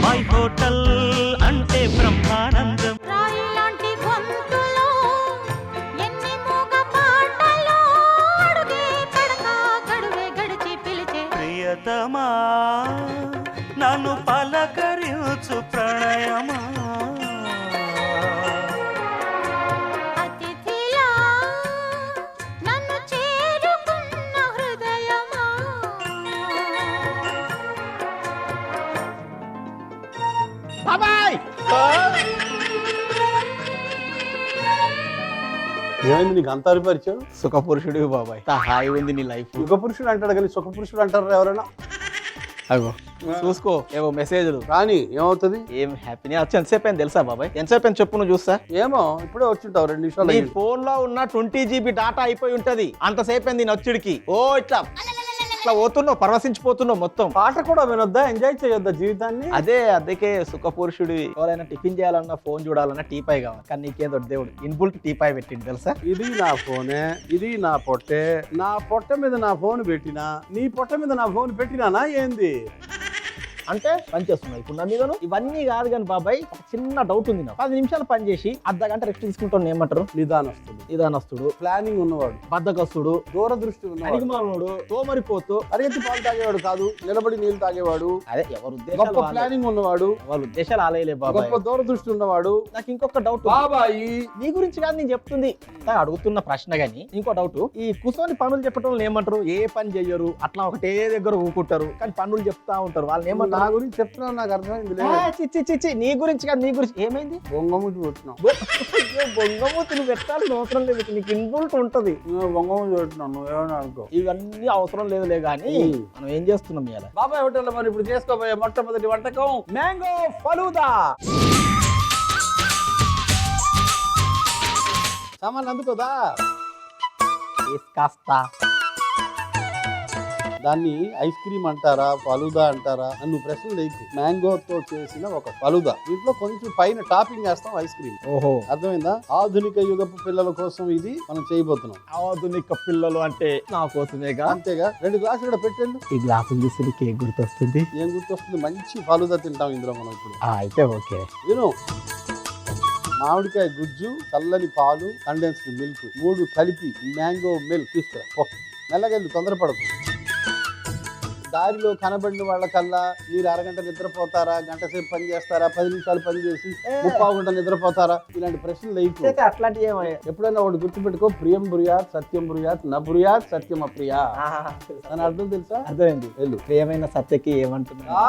My hotel అంటే బ్రహ్మానందం. రాయిలాంటి గొంతులో ఎన్ని మూగ పాటలో అడుగే పడక గడువే గడిచి పిలిచే ప్రియతమా నన్ను పలకరించు ప్రణయమా. అతిథిలా నన్ను చేరుకున్న హృదయమా. బాబాయ్ ఏమైంది నీకు అంత పరిచయం? సుఖపురుషుడు బాబాయ్, హాయి ఉంది నీ లైఫ్. సుఖపురుషుడు అంటాడు కానీ సుఖపురుషుడు అంటారు ఎవరైనా? అగో చూసుకో ఏవో మెసేజ్లు కానీ ఏమవుతుంది? ఏం హ్యాపీనే వచ్చి ఎంతసేపు అయింది తెలుసా బాబాయ్? ఎంతసేపు అయింది చెప్పు, నువ్వు చూస్తా. ఏమో ఇప్పుడే వచ్చింటావు 2 నిమిషాలు నీ అయింది. ఫోన్ లో ఉన్న 20 GB డాటా అయిపోయి ఉంటది. అంతసేపు అయింది నేను వచ్చుడికి. ఓ ఇట్లా ఇట్లా పోతున్నావు, పరవశించిపోతున్నావు మొత్తం. పాట కూడా వినొద్దా? ఎంజాయ్ చేయొద్దా జీవితాన్ని? అందుకే సుఖపురుషుడు. ఎవరైనా టిఫిన్ చేయాలన్నా ఫోన్ చూడాలన్నా టీపాయ్ కావాలి, కానీ నీకేదో దేవుడు ఇన్బుల్ట్ టీపాయ్ పెట్టిండు తెలుసా. ఇది నా ఫోనే, ఇది నా పొట్టే. నా పొట్ట మీద నా ఫోన్ పెట్టినా, నీ పొట్ట మీద నా ఫోన్ పెట్టినానా ఏంది? అంటే పని చేస్తున్నావు ఇప్పుడు నా మీదను. ఇవన్నీ కాదు కానీ బాబాయ్, ఒక చిన్న డౌట్ ఉంది నాకు. 10 నిమిషాలు పని చేసి అర్ధగంట రెస్ట్ తీసుకుంటాను ఏమంటారు? నిదానస్తుడు, నిదానస్తుడు, ప్లానింగ్ ఉన్నవాడు, బద్ధకస్తుడు, దూరదృష్టి ఉన్నవాడు, అడిగిమానుడు, తోమరిపోతూ పరిగెత్తి పాలు తాగేవాడు కాదు, నిలబడి నీళ్లు తాగేవాడు. అదే ఎవరు గొప్ప ప్లానింగ్ ఉన్నవాడు, వాళ్ళ ఉద్దేశాలు ఆలయలే బాబాయ్. గొప్ప దూరదృష్టి ఉన్నవాడు. నాకు ఇంకొక డౌట్ బాబాయి, నీ గురించి కాదు నేను చెప్తుంది. అడుగుతున్న ప్రశ్న గానీ ఇంకో డౌట్. ఈ కూర్చొని పనులు చెప్పటం ఏమంటారు? ఏ పని చెయ్యరు, అట్లా ఒకటే దగ్గర ఊకుంటారు, కానీ పనులు చెప్తా ఉంటారు. వాళ్ళని ఏమంటారు? నా గురించి చెప్తున్నావు, నాకు అర్థమైంది. చిచ్చి నీ గురించి కాదు, నీ గురించి ఏమైంది? బొంగమూతి పెట్టినావు. బొంగమూతి నువ్వు పెట్టాల్సిన అవసరం లేదు, నీకు ఇన్బుల్ట్ ఉంటది. బొంగమూతి పెట్టినావు, నువ్వేమని అనుకో. ఇవన్నీ అవసరం లేదులే గానీ మనం ఏం చేస్తున్నాం ఇవాళ? బాబాయ్ హోటల్లో మరి ఇప్పుడు చేసుకోబోయే మొట్టమొదటి వంటకం మ్యాంగో ఫలూదా. సామాన్లు అందుకోదా? కాస్త దాన్ని ఐస్ క్రీమ్ అంటారా, ఫలూదా అంటారా నన్ను ప్రశ్నలు లేకు. మ్యాంగోతో చేసిన ఒక ఫలూదా, దీంట్లో కొంచెం పైన టాపింగ్ వేస్తాం ఐస్ క్రీమ్. ఓహో, అర్థమైందా? ఆధునిక యుగపు పిల్లల కోసం ఇది మనం చేయబోతున్నాం. ఆధునిక పిల్లలు అంటే నా కోసమేగా. అంతేగా. 2 గ్లాసులు ఇక్కడ పెట్టండి. ఈ గ్లాసులు చూసి నీకు ఏం గుర్తొస్తుంది? ఏం గుర్తొస్తుంది? మంచి ఫలూదా తింటాం ఇందులో మనం ఇప్పుడు. అయితే ఓకే. విను, మామిడికాయ గుజ్జు, చల్లని పాలు, కండెన్స్డ్ మిల్క్ 3 కలిపి మ్యాంగో మిల్క్ తీసుకురా. మెల్లగెళ్ళి తొందరపడకు. దారిలో కనబడిన వాళ్ళకల్లా మీరు అరగంట నిద్రపోతారా, గంట సేపు పని చేస్తారా, 10 నిమిషాలు పని చేసి 30 గంట నిద్రపోతారా, ఇలాంటి ప్రశ్నలు లేకు. అట్లాంటి ఎప్పుడైనా ఒకటి గుర్తుపెట్టుకో, ప్రియం బ్రుయాత్ సత్యం బ్రుయాత్ న బ్రుయాత్ సత్యం అప్రియా. దాని అర్థం తెలుసా? అర్థమైంది. వెళ్ళు. ప్రియమైన సత్యకి ఏమంటున్నా?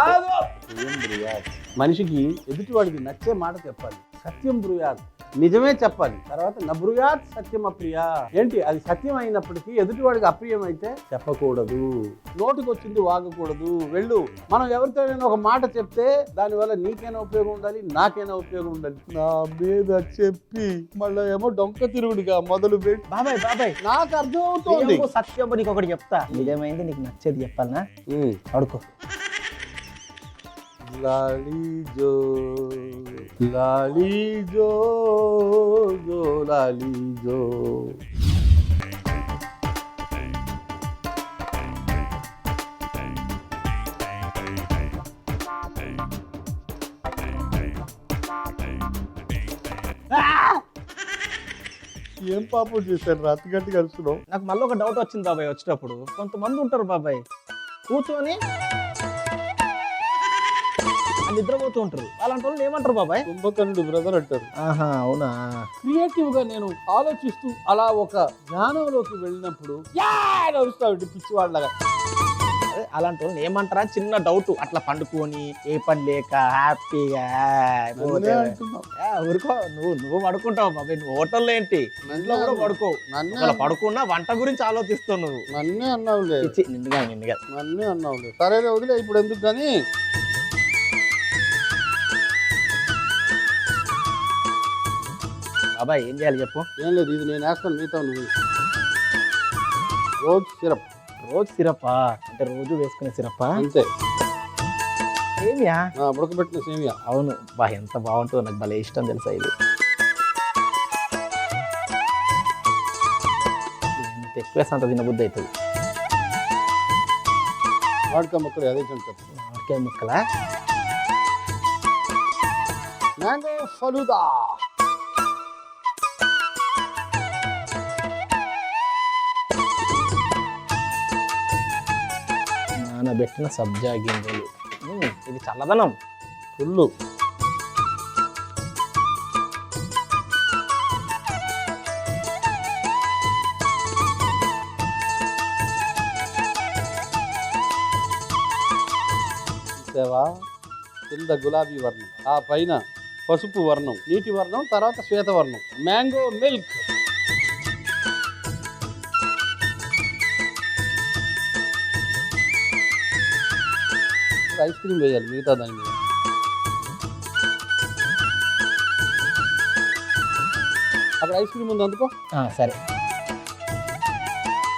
ప్రియం బ్రుయాత్, మనిషికి ఎదుటివాడికి నచ్చే మాట చెప్పాలి. సత్యం బ్రుయాత్, నిజమే చెప్పాలి. తర్వాత నబ్రుయాత్ సత్యం అప్రియా. ఏంటి అది సత్యం అయినప్పటికీ ఎదుటివాడికి అప్రియం అయితే చెప్పకూడదు, నోటికి వచ్చింది వాగకూడదు. వెళ్ళు. మనం ఎవరితోనైనా ఒక మాట చెప్తే దానివల్ల నీకైనా ఉపయోగం ఉండాలి, నాకైనా ఉపయోగం ఉండాలి. నా మీద చెప్పి మళ్ళీ ఏమో డొంక తిరుగుడుగా మొదలు పెట్టి. బాబాయ్ నాకు అర్థం అవుతుంది. సత్యం నీకు ఒకటి చెప్తా. నిజమైంది నీకు నచ్చేది చెప్పాలనా? అడుకో. లాలి జో లాలి జో జో లాలి జో. ఏం పాపం చేశారు? రాత్రి గట్టి కలుస్తున్నావు. నాకు మళ్ళీ ఒక డౌట్ వచ్చింది బాబాయ్. వచ్చేటప్పుడు కొంతమంది ఉంటారు బాబాయ్, కూర్చొని నిద్రపోతూ ఉంటారు. అలాంటి వాళ్ళు ఏమంటారు బాబాయ్? కుంభకర్ణుడు బ్రదర్ అంటారు. ఆహా, అవునా? క్రియేటివ్ గా నేను ఆలోచిస్తూ అలా ఒక జ్ఞానంలోకి వెళ్ళినప్పుడు నడుస్తాడు పిచ్చివాళ్ళగా. అదే అలాంటి వాళ్ళు ఏమంటారా? చిన్న డౌట్. అట్లా పండుకొని ఏ పని లేక హ్యాపీగా ఊరుకో. నువ్వు పడుకుంటావు బాబాయ్. నువ్వు హోటల్లో ఏంటి, ఇంట్లో కూడా పడుకో. పడుకున్నా వంట గురించి ఆలోచిస్తావు నువ్వు. నన్నే అన్నావులే. నిండుగా నన్నే అన్నావులే. సరేలే వదిలే ఇప్పుడు ఎందుకు. కానీ బాబాయ్ ఏం చేయాలి చెప్పు? ఏం లేదు, ఇది నేను వేస్తాను, మిగతా నువ్వు. Rose syrup. రోజు సిరపా అంటే రోజు వేసుకునే సిరపా? అంతే. సేమియా? ఉడకబెట్టిన సేమియా. అవును బా, ఎంత బాగుంటుందో, నాకు భలే ఇష్టం తెలుసా ఇది. ఎంత ఎక్కువ వేస్తే అంత తినబుద్ధి అవుతుంది. మామిడికాయ ముక్కలు అదే తింటారు. మామిడికాయ ముక్కలా? మ్యాంగో ఫలూదా. నానబెట్టిన సబ్జా గింజలు. ఇది చల్లదనం ఫుల్లు. చూసావా, కింద గులాబీ వర్ణం, ఆ పైన పసుపు వర్ణం, నీటి వర్ణం, తర్వాత శ్వేతవర్ణం. Mango milk. ఐస్ క్రీమ్ వేయాలి మిగతా దాని మీద. అక్కడ ఐస్ క్రీమ్ ఉంది అందుకో. సరే,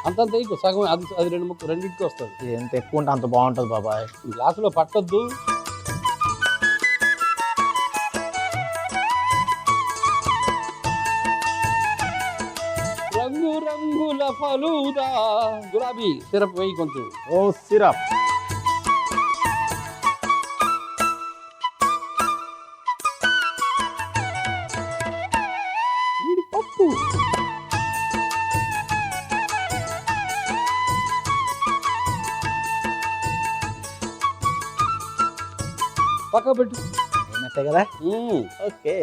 అంతంత వేయకు, సగం. అది రెండింటికి వస్తుంది. ఎంత ఎక్కువ ఉంటే అంత బాగుంటుంది బాబాయ్. గ్లాసులో పట్టొద్దు. రంగు రంగుల ఫలూదా. గులాబీ సిరప్ వేయి కొంచెం. ఓ సిరప్. జీడిపప్పు. పక్క పెట్టు. అయినట్టే కదా. ఓకే,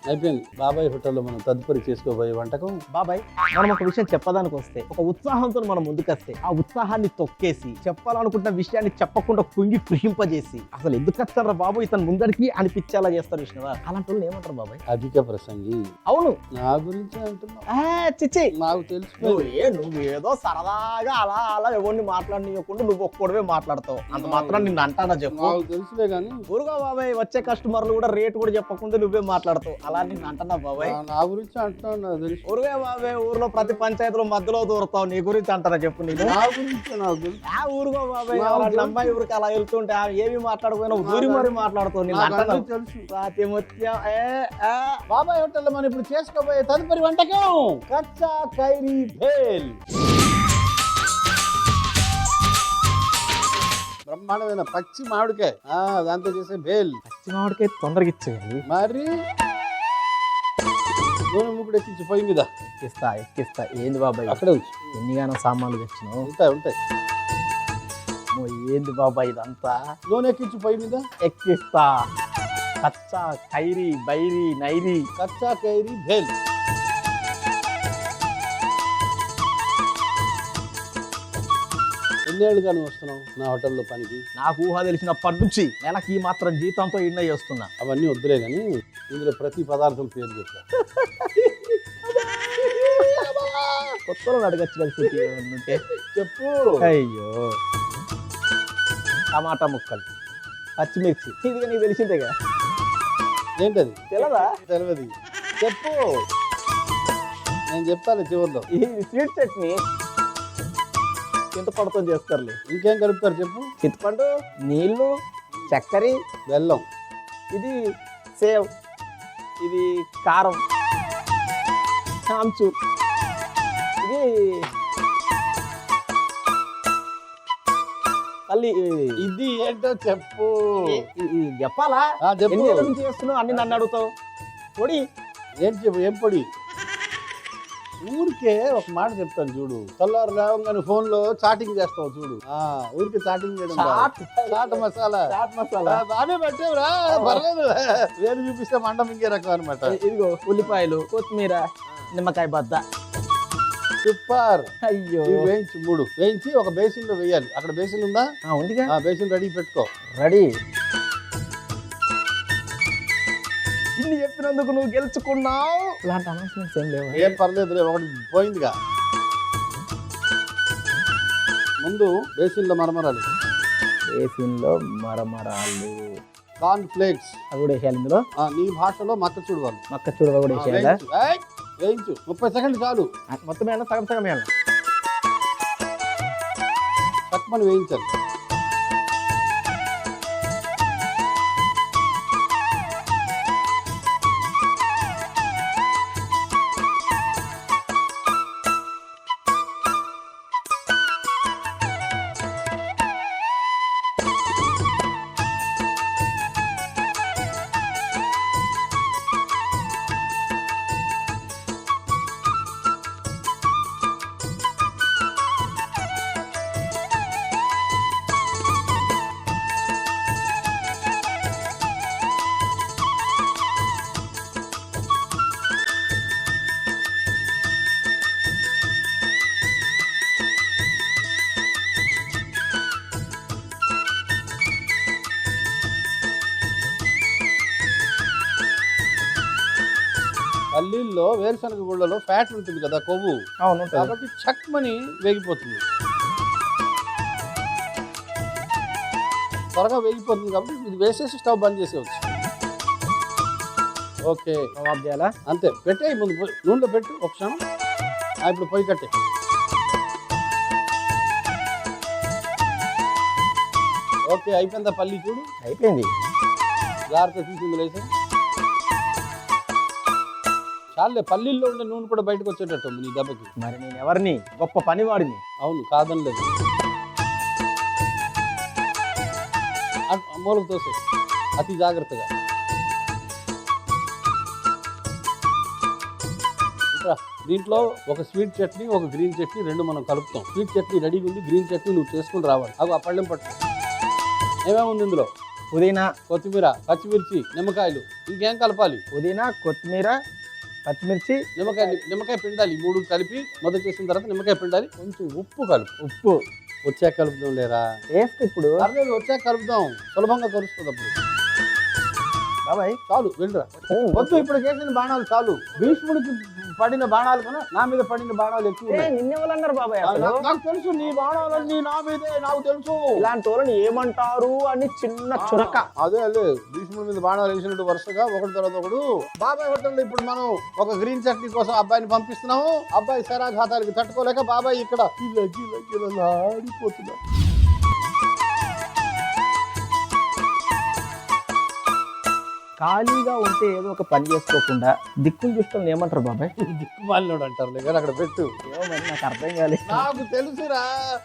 అయిపోయింది. బాబాయ్ హోటల్లో మనం తదుపరి చేసుకోబోయే వంటకం. బాబాయ్ మనం ఒక విషయం చెప్పడానికి వస్తే, ఒక ఉత్సాహంతో మనం ముందుకొస్తే ఆ ఉత్సాహాన్ని తొక్కేసి చెప్పాలనుకుంటున్న విషయాన్ని చెప్పకుండా కుంగి కృషింపజేసి అసలు ఎందుకు వచ్చారా బాబు ఇతను ముందరికి అనిపించేలా చేస్తారు విష్ణువా. అలాంటి వాళ్ళు ఏమంటారు బాబాయ్? అధిక ప్రసంగి. అవును, నా గురించి అంటున్నావు. చిచ్చి, నాకు తెలుసు. నువ్వు ఏదో సరదాగా అలా అలా ఎవరిని మాట్లాడనీయకుండా నువ్వు ఒక్కడవే మాట్లాడతావు. అంత మాత్రం నిన్ను అంటానా చెప్పు. నాకు తెలుసులే కానీ ఊరుగా బాబాయ్, వచ్చే కస్టమర్లు కూడా రేట్ కూడా చెప్పకుండా నువ్వే మాట్లాడతావు. అలా నిన్ను అంటున్నా బాబాయ్. నా గురించి అంటున్నావు. నాకు తెలుసు. ఊరుగా బాబాయ్, ఊర్లో ప్రతి పంచాయతీలో మధ్యలో దూరతావు. నీ గురించి అంటారా చెప్పు. నీకు నా గురించి నాకు తెలుసు. ఊరుగా బాబాయ్, నాకు తెలుసు. అమ్మాయి ఊరికి అలా వెళ్తుంటే ఏమి మాట్లాడకపోయినా ఊరి మరి మాట్లాడుతావు. నేను నాకు అంటాను అన్నీ తెలుసు. ప్రతి ముత్యం. బాబాయ్ హోటల్లో మనం ఇప్పుడు చేసుకోబోయే తదుపరి వంటకం కచ్చా ఖైరీ భేల్. బ్రహ్మాండమైన పచ్చి మామిడికాయ, దాంతో చేసే భేల్. పచ్చి మామిడికాయ తొందరగా ఇచ్చేయండి. మరి నూనె ముక్కుడు ఎక్కించి పొయ్యి మీద. ఎక్కిస్తా. ఏంది బాబాయ్ అక్కడే ఉంచు. ఎన్నిగానో సామాన్లు తెచ్చినావు. ఉంటాయి. ఏంది బాబాయ్ ఇదంతా? నూనె ఎక్కించి పొయ్యి మీద. ఎక్కిస్తా. కచ్చా ఖైరీ బైరీ నైరీ కచ్చా ఖైరీ భేల్. ఎన్నేళ్ళుగా నువ్వు వస్తున్నావు నా హోటల్లో పనికి? నాకు ఊహ తెలిసినప్పటి నుంచి నెలకి ఈ మాత్రం జీతంతో ఇండ చేస్తున్నా. అవన్నీ వద్దులే కానీ ఇందులో ప్రతి పదార్థం పేరు చెప్పా. కొత్తలో అడగచ్చు కలిసి ఉంటే చెప్పు. అయ్యో, టమాటా ముక్కలు, పచ్చిమిర్చి, ఇది నీకు తెలిసిందేగా. ఏంటది? తెలదా? తెలియదు. చెప్పు, నేను చెప్తాను చివరిలో. ఇది స్వీట్ చట్నీ, చింతపండుతో చేస్తారులే. ఇంకేం కలుపుతారు చెప్పు. చింతపండు, నీళ్లు, చక్కెర, బెల్లం. ఇది సేవ్, ఇది కారం, ఆమ్చూర్, ఇది మళ్ళీ ఇది ఏంటో చెప్పు. చెప్పాలా? చెప్పు. ఎన్ని రోజుల నుంచి చేస్తున్నావు అన్ని నన్ను అడుగుతావు. పొడి ఏం చెప్పు. ఏం పొడి? ఊరికే ఒక మాట చెప్తాను చూడు. తెల్లారు లేవగానే ఫోన్ లో చాటింగ్ చేస్తావు చూడు. ఊరికి చాటింగ్ చేయడం. చాట్ మసాలా. చాట్ మసాలా బాగానే పెట్టేవరా, పర్లేదు. వేలు చూపిస్తే మంట మింగే రకం అనమాట. ఇదిగో ఉల్లిపాయలు, కొత్తిమీర, నిమ్మకాయ బద్ద. సూపర్. అయ్యో, వేయించి 3 వేయించి ఒక బేసిన్ లో వేయాలి. అక్కడ బేసిన్ ఉందా? ఉందిగా. బేసిన్ రెడీ పెట్టుకో. రెడీ. ఇన్ని చెప్పినందుకు నువ్వు గెలుచుకున్నావు. ఇలాంటి అనౌన్స్మెంట్స్ ఏం లేవు. ఏం పర్లేదు, ఒకటి పోయిందిగా. ముందు బేసిన్ లో మరమరాలు. బేసిన్ లో మరమరాలు, కార్న్ ఫ్లేక్స్ అవి కూడా వేసేయాలి ఇందులో. నీ భాషలో మక్క చూడవాలి. మక్క చూడవ కూడా వేసేయాలా? వేయించు 30 సెకండ్లు చాలు. మొత్తం ఏమన్నా సగం సగం ఏమన్నా తక్కువని వేయించాలి. పల్లీల్లో వేరుశనగ గుళ్ళలో ఫ్యాట్ ఉంటుంది కదా, కొవ్వు, అవును ఉంటుంది. కాబట్టి చక్మని వేగిపోతుంది, త్వరగా వేగిపోతుంది. కాబట్టి ఇది వేసేసి స్టవ్ బంద్ చేసేవచ్చు. ఓకే, కబాబ్ చేయాలా? అంతే. పెట్టే ముందు నూనెలో పెట్టు ఒక క్షణం. ఇప్పుడు పొయ్యి కట్టే. ఓకే, అయిపోయిందా పల్లి? చూడు అయిపోయింది. జాగ్రత్త తీసి ఇందులో వేసే. చాలే, పల్లీల్లో ఉండే నూనె కూడా బయటకు వచ్చేటట్టు నీ దెబ్బకి. మరి నేను ఎవరిని? గొప్ప పనివాడిని. అవును, కాదని లేదు. మూలకు తోసే అతి జాగ్రత్తగా. ఇంకా దీంట్లో ఒక స్వీట్ చట్నీ, ఒక గ్రీన్ చట్నీ, రెండు మనం కలుపుతాం. స్వీట్ చట్నీ రెడీగా ఉంది, గ్రీన్ చట్నీ నువ్వు చేసుకుని రావాలి. అవి ఆ పళ్ళెం పట్టు. ఏమేముంది ఇందులో? పుదీనా, కొత్తిమీర, పచ్చిమిర్చి, నిమ్మకాయలు. ఇంకేం కలపాలి? పుదీనా, కొత్తిమీర, పచ్చిమిర్చి, నిమ్మకాయ పిండాలి. 3 కలిపి మొదలు చేసిన తర్వాత నిమ్మకాయ పిండాలి. కొంచెం ఉప్పు కలుపు. ఉప్పు వచ్చాక కలుపుదాం లేరా? వేస్తే ఇప్పుడు పర్లేదు, వచ్చాక కలుపుదాం, సులభంగా కలుస్తుంది అప్పుడు. బాబాయ్ చాలు, వెళ్ళరా. వద్దు, ఇప్పుడు చేసిన బాణాలు చాలు. భీష్ముడికి పడిన బాణాలు కన్నా నా మీద పడిన బాణాలు ఎక్కువ ఉన్నాయి. నిన్నెవరన్నారు బాబాయ్? అసలు నాకు తెలుసు, నీ బాణాలన్నీ నా మీదే, నాకు తెలుసు. ఇలాంటి వాళ్ళని ఏమంటారు అని చిన్న చురక. అదే భీష్ముడి మీద బాణాలు వేసినట్టు వరుసగా ఒకటి తర్వాత ఒకడు. బాబాయ్ హోటల్లో ఇప్పుడు మనం ఒక గ్రీన్ చట్నీ కోసం అబ్బాయిని పంపిస్తున్నాము. అబ్బాయి శరాఘాతాలకి తట్టుకోలేక బాబాయ్ ఇక్కడ ఆడిపోతున్నాడు. ఖాళీగా ఉంటే ఏదో ఒక పని చేసుకోకుండా దిక్కులు చూస్తాం ఏమంటారు బాబాయ్? దిక్కుమాలినోడు అంటారు కానీ అక్కడ పెట్టు. ఏమో మరి నాకు అర్థం కాలేదు. నాకు తెలుసురా,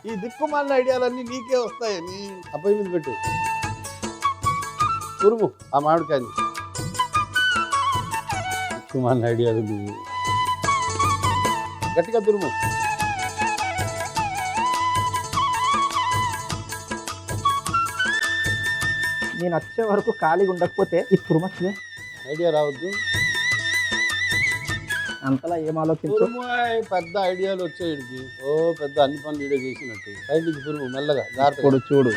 ఈ దిక్కుమాలిన ఐడియాలన్నీ నీకే వస్తాయని. అబ్బాయి మీద పెట్టు. తురుము ఆ మామిడికాయని. దిక్కుమాలిన ఐడియాలు నువ్వు. గట్టిగా తురుము. నేను వచ్చే వరకు ఖాళీగా ఉండకపోతే ఈ తురుమచ్చుగా ఐడియా రావద్దు. అంతలా ఏం ఆలోచించు. తురుముయ్, పెద్ద ఐడియాలు వచ్చాయి వీడికి. ఓ పెద్ద అన్ని పనులు వీడియో చేసినట్టు. సైడ్కి తురుము మెల్లగా, జాగ్రత్తగా. ఇప్పుడు చూడు.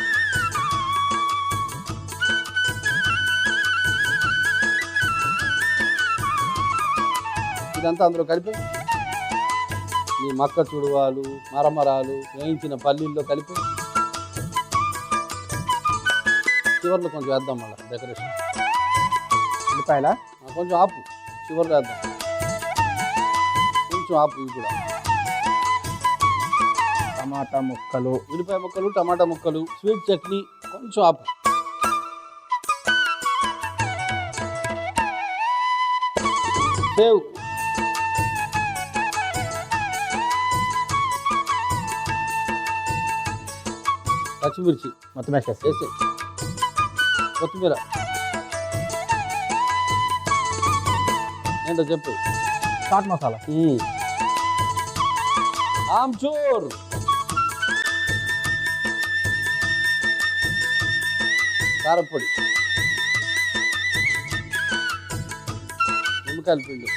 ఇదంతా అందులో కలిపి ఈ మక్క చుడువాలు, మరమరాలు, వేయించిన పల్లీల్లో కలిపి చివర్లో కొంచెం వేద్దాం. మళ్ళీ డెకరేషన్ ఉల్లిపాయల కొంచెం ఆపు, చివర్లో వేద్దాం. కొంచెం ఆపు. ఇవి కూడా టమాటా ముక్కలు, ఉల్లిపాయ ముక్కలు, టమాటా ముక్కలు, స్వీట్ చట్నీ, కొంచెం ఆపు. సేవ్, పచ్చిమిర్చి మొత్తం వేసేసి వేసే, కొత్తిమీర ఏంటో చెప్పు. చాట్ మసాలా, ఆమ్చూర్, కారపొడి, నిమ్మకాయల పిండి,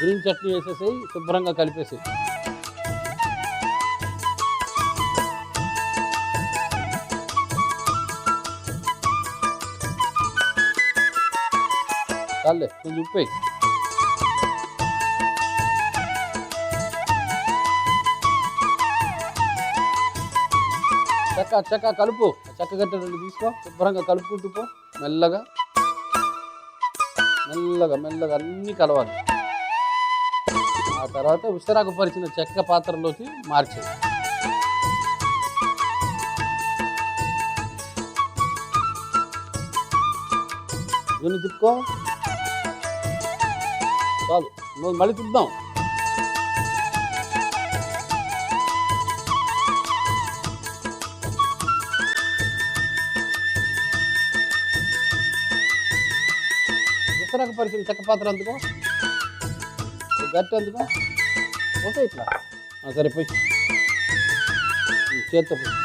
గ్రీన్ చట్నీ వేసేసి శుభ్రంగా కలిపేసి. చాలే, కొంచెం ఉప్పు వేయి. చక్క కలుపు. చెక్క గట్ట 2 తీసుకో, శుభ్రంగా కలుపుకుంటూ పో. మెల్లగా మెల్లగా మెల్లగా అన్నీ కలవాలి. ఆ తర్వాత విస్తరాకు పరిచిన చెక్క పాత్రలోకి మార్చే. ఇవన్నీ తిప్పుకో. చాలు, మళ్ళీ తిప్పుదాం. విస్తరాకు పరిచిన చెక్క పాత్ర అందుకో, గట్టి అందుకో. ఓకే, ఇట్లా సరిపోయి చేత్తో పోయి.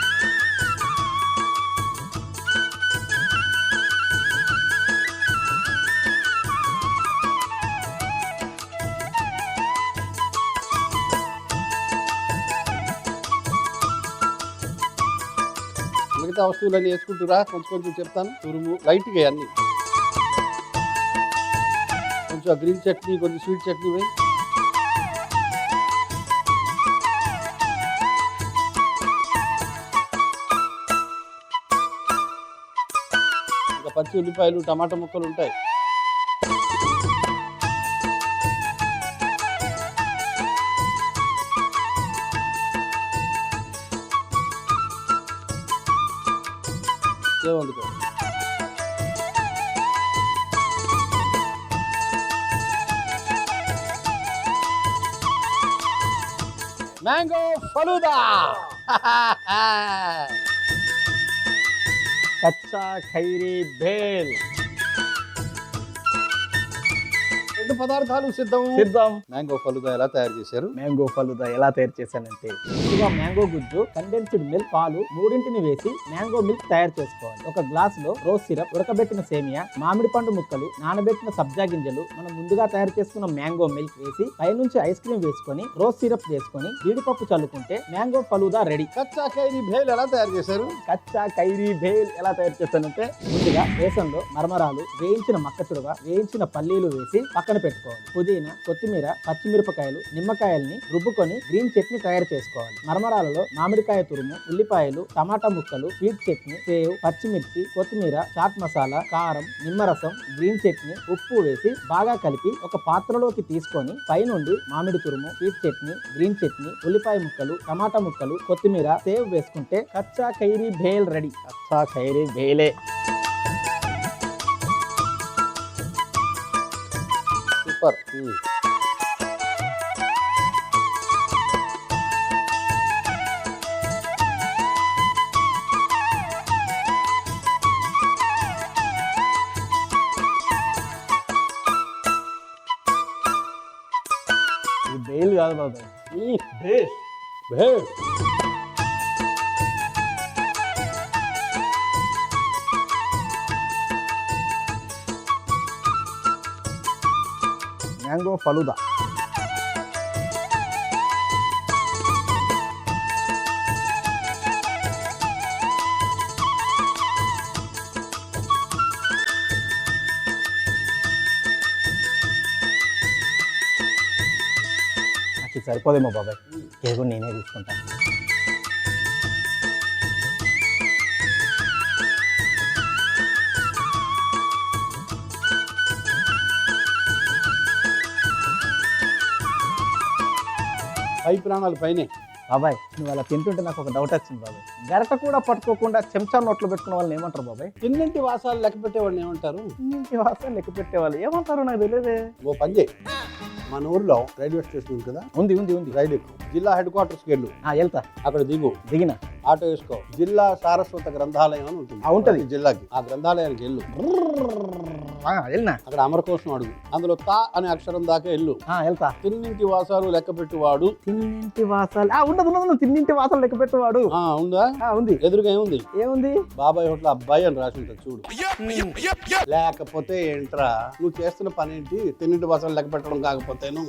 మిగతా వస్తువులన్నీ వేసుకుంటురా, కొంచెం కొంచెం చెప్తాను. తురుము లైట్గా అన్ని, కొంచెం గ్రీన్ చట్నీ, కొంచెం స్వీట్ చట్నీ వేయి. ఇంకా పచ్చి ఉల్లిపాయలు, టమాటా ముక్కలు ఉంటాయి. ఏమందుకో మ్యాంగో ఫలూదా. కచ్చా ఖైరీ భేల్. 2 పదార్థాలు సిద్ధం. మ్యాంగో ఫలూదా ఎలా తయారు చేశారు? మ్యాంగో ఫలూదా ఎలా తయారు చేశానంటే, ముందుగా మ్యాంగో గుజ్జు, కండెన్స్డ్ మిల్క్, పాలు మూడింటిని వేసి మ్యాంగో మిల్క్ తయారు చేసుకోవాలి. ఒక గ్లాస్ లో రోజ్ సిరప్, ఉడకబెట్టిన సేమియా, మామిడి పండు ముక్కలు, నానబెట్టిన సబ్జా గింజలు, మనం ముందుగా తయారు చేసుకున్న మ్యాంగో మిల్క్ వేసి పైనుంచి ఐస్ క్రీమ్ వేసుకొని రోజ్ సిరప్ వేసుకొని జీడిపప్పు చల్లుకుంటే మ్యాంగో ఫలూదా రెడీ. కచ్చా ఖైరీ భేల్ ఎలా తయారు చేశారు? కచ్చా ఖైరీ భేల్ ఎలా తయారు చేస్తానంటే, ముందుగా బేసన్లో మరమరాలు, వేయించిన మక్కచుడవ, వేయించిన పల్లీలు వేసి పక్కన పెట్టుకోవాలి. పుదీనా, కొత్తిమీర, పచ్చిమిరపకాయలు, నిమ్మకాయల్ని రుబ్బుకొని గ్రీన్ చట్నీ తయారు చేసుకోవాలి. మరమరాలలో మామిడికాయ తురుము, ఉల్లిపాయలు, టమాటా ముక్కలు, స్వీట్ చట్నీ, సేవ్, పచ్చిమిర్చి, కొత్తిమీర, చాట్ మసాలా, కారం, నిమ్మరసం, గ్రీన్ చట్నీ, ఉప్పు వేసి బాగా కలిపి ఒక పాత్రలోకి తీసుకొని పైనుండి మామిడి తురుము, స్వీట్ చట్నీ, గ్రీన్ చట్నీ, ఉల్లిపాయ ముక్కలు, టమాటా ముక్కలు, కొత్తిమీర, సేవ్ వేసుకుంటే కచ్చా ఖైరీ భేల్ రెడీ. కచ్చా ఖైరీ భేలే. సూపర్. ఇది భేల్ కాదు బాబాయ్, ఈ భేల్. భేల్. మ్యాంగో ఫలూదా. నాకు ఇది సరిపోదేమో బాబాయ్, కేక్ కూడా నేనే తీసుకుంటాను. పై ప్రాణాలు పైనే. బాబాయ్ నువ్వు అలా తింటుంటే నాకు ఒక డౌట్ వచ్చింది బాబాయ్. గరట కూడా పట్టుకోకుండా చెంచా నోట్లో పెట్టుకున్న వాళ్ళని ఏమంటారు బాబాయ్? తిన్నింటి వాసాలు లెక్క పెట్టేవాడిని ఏమంటారు? ఇంటి వాసన లెక్క పెట్టేవాళ్ళు ఏమంటారు నాకు తెలియదే. ఓ పని చేయి, మన ఊర్లో రైల్వే స్టేషన్ ఉంది కదా, ఉంది. రైలు ఎక్కు, జిల్లా హెడ్ క్వార్టర్స్కి వెళ్ళు, వెళ్తా. అక్కడ దిగిన ఆటో వేసుకో, జిల్లా సారస్వత గ్రంథాలయం అని ఉంటుంది, ఉంటది జిల్లాకి. ఆ గ్రంథాలయానికి వెళ్ళు, వెళ్ళినా అక్కడ అమరకోశం అడుగు, అందులో తా అనే అక్షరం దాకా వెళ్ళు. వెళ్తా. తిన్నింటి వాసాలు లెక్క పెట్టువాడు. తిన్నింటి వాసాలు ఉండదు. తిన్నింటి వాసాలు లెక్క పెట్టేవాడు ఉందా? ఉంది. ఎదురుగా ఏముంది? ఏముంది? బాబాయ్ హోటల్ అబ్బాయి అని రాసి ఉంటుంది చూడు. లేకపోతే ఏంట్రా నువ్వు చేస్తున్న పని ఏంటి? తిన్నింటి వాసాలు లెక్క పెట్టడం కాకపోతేను